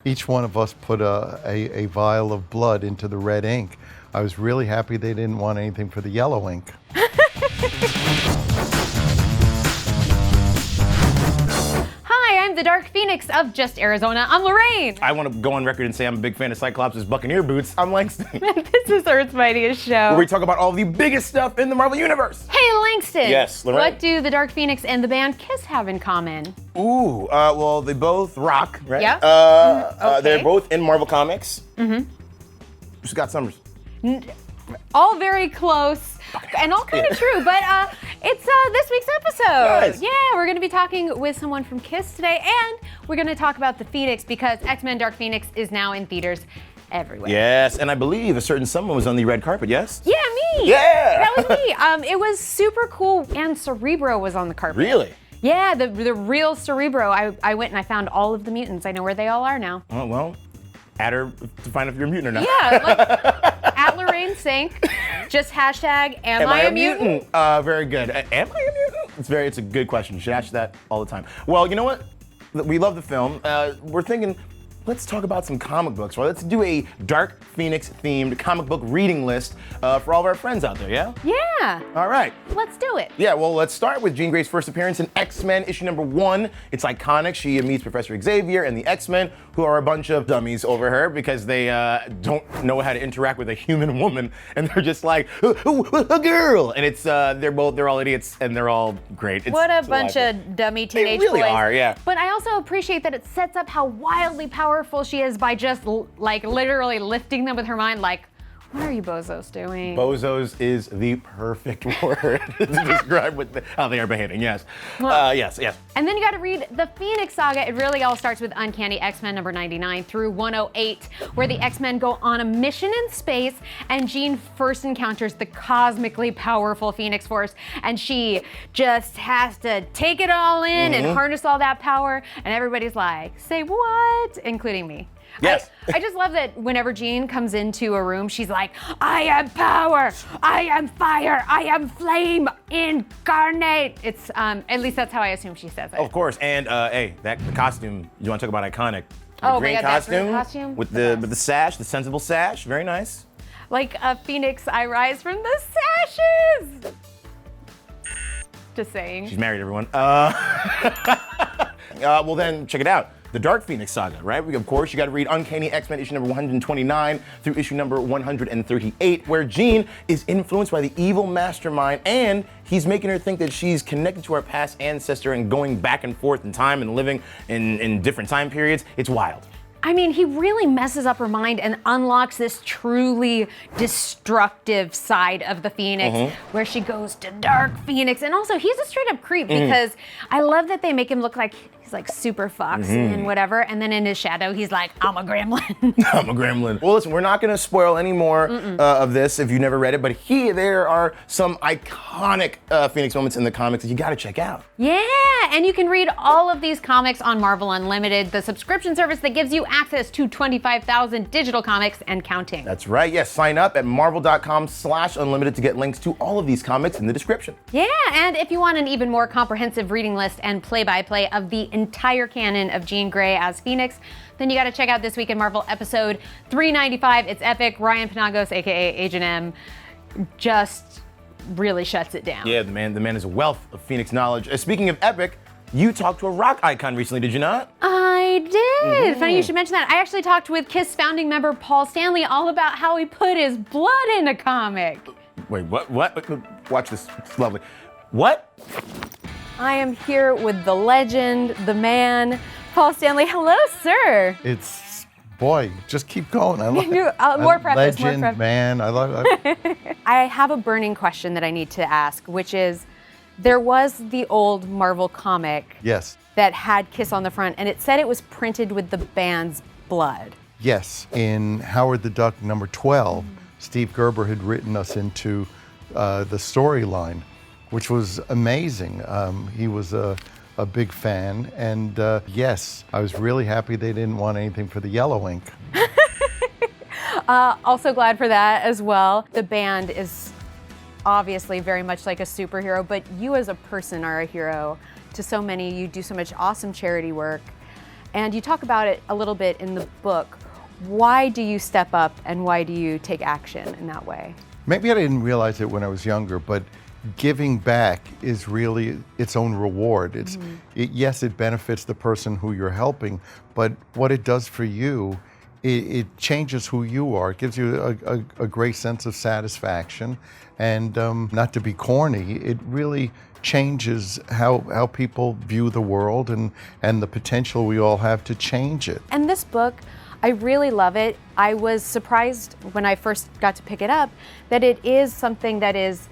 Each one of us put a vial of blood into the red ink. I was really happy they didn't want anything for the yellow ink. Hi, I'm the Dark Phoenix of Just Arizona. I'm Lorraine. I want to go on record and say I'm a big fan of Cyclops' Buccaneer boots. I'm Langston. This is Earth's Mightiest Show. Where we talk about all the biggest stuff in the Marvel Universe. Hey, Langston. Yes, Lorraine. What do the Dark Phoenix and the band Kiss have in common? Ooh, well, they both rock, right? Yeah. Okay. They're both in Marvel Comics. Mm-hmm. Scott Summers. All very close and all kind of true, but it's this week's episode. Nice. Yeah, we're going to be talking with someone from Kiss today, and we're going to talk about the Phoenix because X-Men Dark Phoenix is now in theaters everywhere. Yes, and I believe a certain someone was on the red carpet, yes? Yeah, me. Yeah. That was me. It was super cool, and Cerebro was on the carpet. Really? Yeah, the real Cerebro. I went and I found all of the mutants. I know where they all are now. Oh, well, add her to find if you're a mutant or not. Yeah, like, at Lorraine Cink, just hashtag, am I a mutant? Very good. Am I a mutant? It's a good question. You should ask that all the time. Well, you know what? We love the film. We're thinking, let's talk about some comic books. Well, let's do a Dark Phoenix themed comic book reading list for all of our friends out there, yeah? Yeah. All right. Let's do it. Yeah, well, let's start with Jean Grey's first appearance in X-Men issue number 1. It's iconic. She meets Professor Xavier and the X-Men, who are a bunch of dummies over her because they don't know how to interact with a human woman, and they're just like, a girl, and it's they're all idiots and they're all great. What a bunch of dummy teenage really boys. are, yeah. But I also appreciate that it sets up how wildly powerful she is by just like literally lifting them with her mind. Like, what are you bozos doing? Bozos is the perfect word to describe how they are behaving. Yes, Well, yes. And then you got to read the Phoenix Saga. It really all starts with Uncanny X-Men number 99 through 108, where the X-Men go on a mission in space, and Jean first encounters the cosmically powerful Phoenix Force, and she just has to take it all in and harness all that power, and everybody's like, say what? Including me. Yes. I just love that whenever Jean comes into a room, she's like, I am power, I am fire, I am flame incarnate. It's, at least that's how I assume she says it. Of course, and hey, the costume, you want to talk about iconic. The Oh, green my God, that green costume? with the sash, the sensible sash, very nice. Like a phoenix, I rise from the sashes. Just saying. She's married, everyone. Well then, check it out. The Dark Phoenix Saga, right? Of course, you got to read Uncanny X-Men issue number 129 through issue number 138, where Jean is influenced by the evil mastermind, and he's making her think that she's connected to her past ancestor and going back and forth in time and living in different time periods. It's wild. I mean, he really messes up her mind and unlocks this truly destructive side of the Phoenix, where she goes to Dark Phoenix. And also, he's a straight up creep because I love that they make him look like he's like super foxy and whatever. And then in his shadow, he's like, I'm a gremlin. I'm a gremlin. Well, listen, we're not going to spoil any more of this if you never read it, but there are some iconic Phoenix moments in the comics that you got to check out. Yeah, and you can read all of these comics on Marvel Unlimited, the subscription service that gives you access to 25,000 digital comics and counting. That's right. Yes, sign up at marvel.com/unlimited to get links to all of these comics in the description. Yeah, and if you want an even more comprehensive reading list and play-by-play of the entire canon of Jean Grey as Phoenix, then you got to check out This Week in Marvel episode 395. It's epic. Ryan Penagos, aka Agent M, just really shuts it down. Yeah, the man is a wealth of Phoenix knowledge. Speaking of epic, you talked to a rock icon recently, did you not? I did. Funny you should mention that. I actually talked with Kiss founding member Paul Stanley all about how he put his blood in a comic. Wait, what? Watch this. It's lovely. What? I am here with the legend, the man, Paul Stanley. Hello, sir. Boy, just keep going. I love More preface, legend, more preface. man. I love I have a burning question that I need to ask, which is, there was the old Marvel comic Yes. that had Kiss on the front, and it said it was printed with the band's blood. Yes. In Howard the Duck number 12, Steve Gerber had written us into the storyline, which was amazing. He was a big fan, and yes, I was really happy they didn't want anything for the yellow ink. Also glad for that as well. The band is obviously very much like a superhero, but you as a person are a hero to so many. You do so much awesome charity work. And you talk about it a little bit in the book. Why do you step up and why do you take action in that way? Maybe I didn't realize it when I was younger, but giving back is really its own reward. Yes, it benefits the person who you're helping, but what it does for you, it changes who you are. It gives you a great sense of satisfaction. And not to be corny, it really changes how people view the world and the potential we all have to change it. And this book, I really love it. I was surprised when I first got to pick it up that it is something that is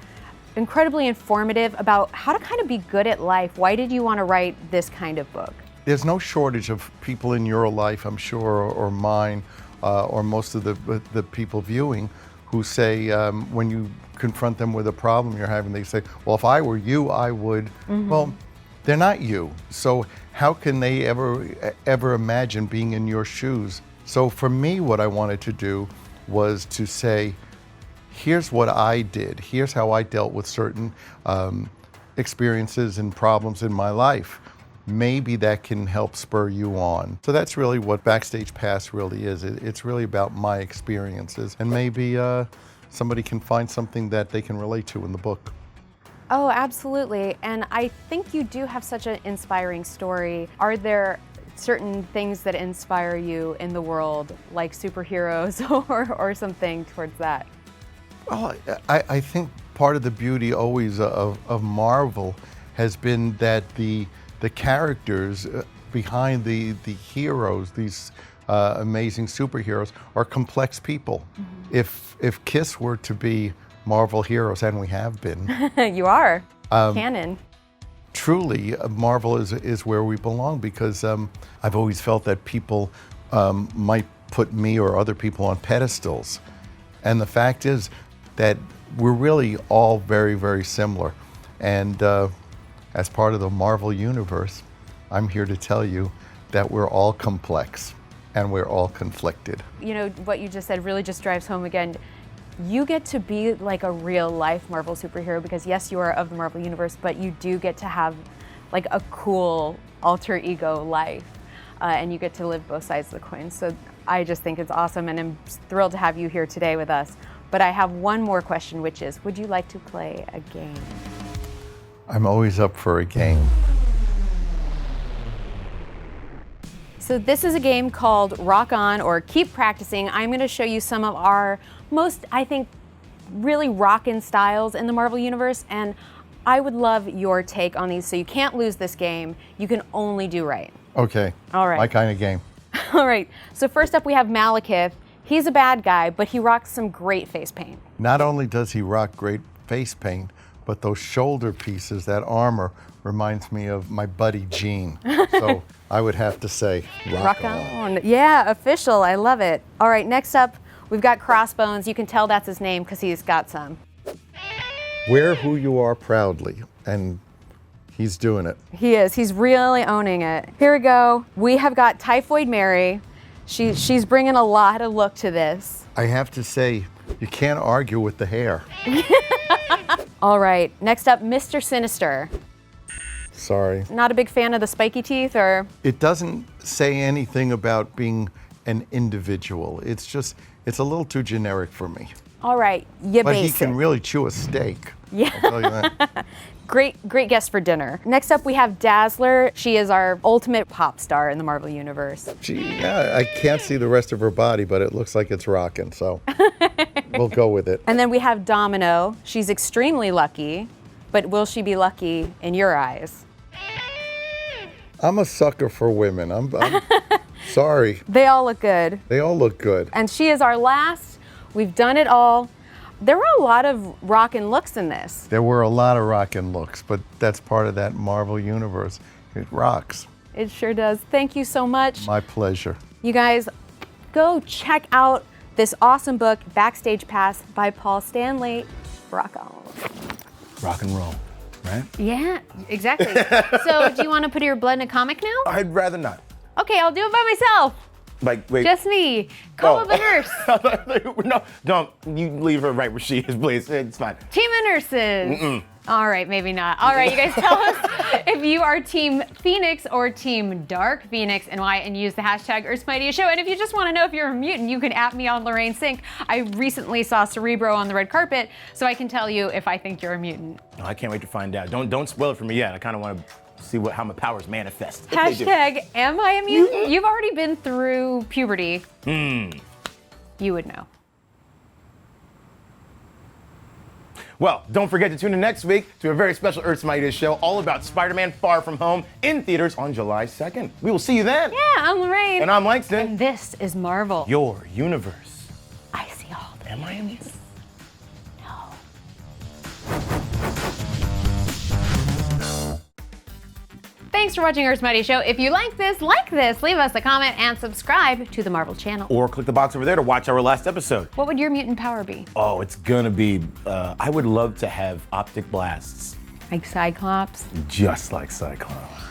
incredibly informative about how to kind of be good at life. Why did you want to write this kind of book? There's no shortage of people in your life, I'm sure, or mine, or most of the people viewing, who say when you confront them with a problem you're having, they say, well, if I were you, I would. Well, they're not you. So how can they ever imagine being in your shoes? So for me, what I wanted to do was to say, here's what I did. Here's how I dealt with certain experiences and problems in my life. Maybe that can help spur you on. So that's really what Backstage Pass really is. It's really about my experiences, and maybe somebody can find something that they can relate to in the book. Oh, absolutely. And I think you do have such an inspiring story. Are there certain things that inspire you in the world, like superheroes or something towards that? Well, I think part of the beauty always of Marvel has been that the characters behind the heroes, these amazing superheroes, are complex people. If Kiss were to be Marvel heroes, and we have been. You are. Canon. Truly, Marvel is where we belong, because I've always felt that people might put me or other people on pedestals. And the fact is that we're really all very, very similar. And as part of the Marvel universe, I'm here to tell you that we're all complex and we're all conflicted. You know, what you just said really just drives home again. You get to be like a real life Marvel superhero, because yes, you are of the Marvel universe, but you do get to have like a cool alter ego life, and you get to live both sides of the coin. So I just think it's awesome, and I'm thrilled to have you here today with us. But I have one more question, which is, would you like to play a game? I'm always up for a game. So this is a game called Rock On, or Keep Practicing. I'm going to show you some of our most, I think, really rockin' styles in the Marvel Universe, and I would love your take on these. So you can't lose this game. You can only do right. Okay. All right. My kind of game. All right. So first up, we have Malekith. He's a bad guy, but he rocks some great face paint. Not only does he rock great face paint, but those shoulder pieces, that armor, reminds me of my buddy Gene. So I would have to say, rock on. Yeah, official. I love it. All right, next up, we've got Crossbones. You can tell that's his name because he's got some. Wear who you are proudly, and he's doing it. He is. He's really owning it. Here we go. We have got Typhoid Mary. She's bringing a lot of look to this. I have to say, you can't argue with the hair. All right, next up, Mr. Sinister. Sorry. Not a big fan of the spiky teeth, or? It doesn't say anything about being an individual. It's a little too generic for me. All right, you But basic. he can really chew a steak. Yeah. I'll tell you that. Great guest for dinner. Next up, we have Dazzler. She is our ultimate pop star in the Marvel Universe. I can't see the rest of her body, but it looks like it's rocking, so we'll go with it. And then we have Domino. She's extremely lucky, but will she be lucky in your eyes? I'm a sucker for women. I'm sorry. They all look good. They all look good. And she is our last. We've done it all. There were a lot of rockin' looks in this. There were a lot of rockin' looks, but that's part of that Marvel universe. It rocks. It sure does. Thank you so much. My pleasure. You guys, go check out this awesome book, Backstage Pass by Paul Stanley. Rock on. Rock and roll, right? Yeah, exactly. So do you want to put your blood in a comic now? I'd rather not. Okay, I'll do it by myself. Like, wait. Just me. Call the nurse. No, don't. You leave her right where she is, please. It's fine. Team of nurses. All right, maybe not. All right, you guys tell us if if you are Team Phoenix or Team Dark Phoenix and why, and use the hashtag Earth's Mightiest Show. And if you just want to know if you're a mutant, you can at me on Lorraine Cink. I recently saw Cerebro on the red carpet, so I can tell you if I think you're a mutant. Oh, I can't wait to find out. Don't spoil it for me yet. I kind of want to see how my powers manifest. if they do. Hashtag am I a mutant? You've already been through puberty. You would know. Well, don't forget to tune in next week to a very special Earth's Mightiest Show all about Spider-Man Far From Home in theaters on July 2nd. We will see you then. Yeah, I'm Lorraine. And I'm Langston. And this is Marvel. Your universe. I see all the Am I a mutant? Thanks for watching Earth's Mighty Show. If you like this, leave us a comment and subscribe to the Marvel channel. Or click the box over there to watch our last episode. What would your mutant power be? Oh, it's gonna be, I would love to have optic blasts. Like Cyclops? Just like Cyclops.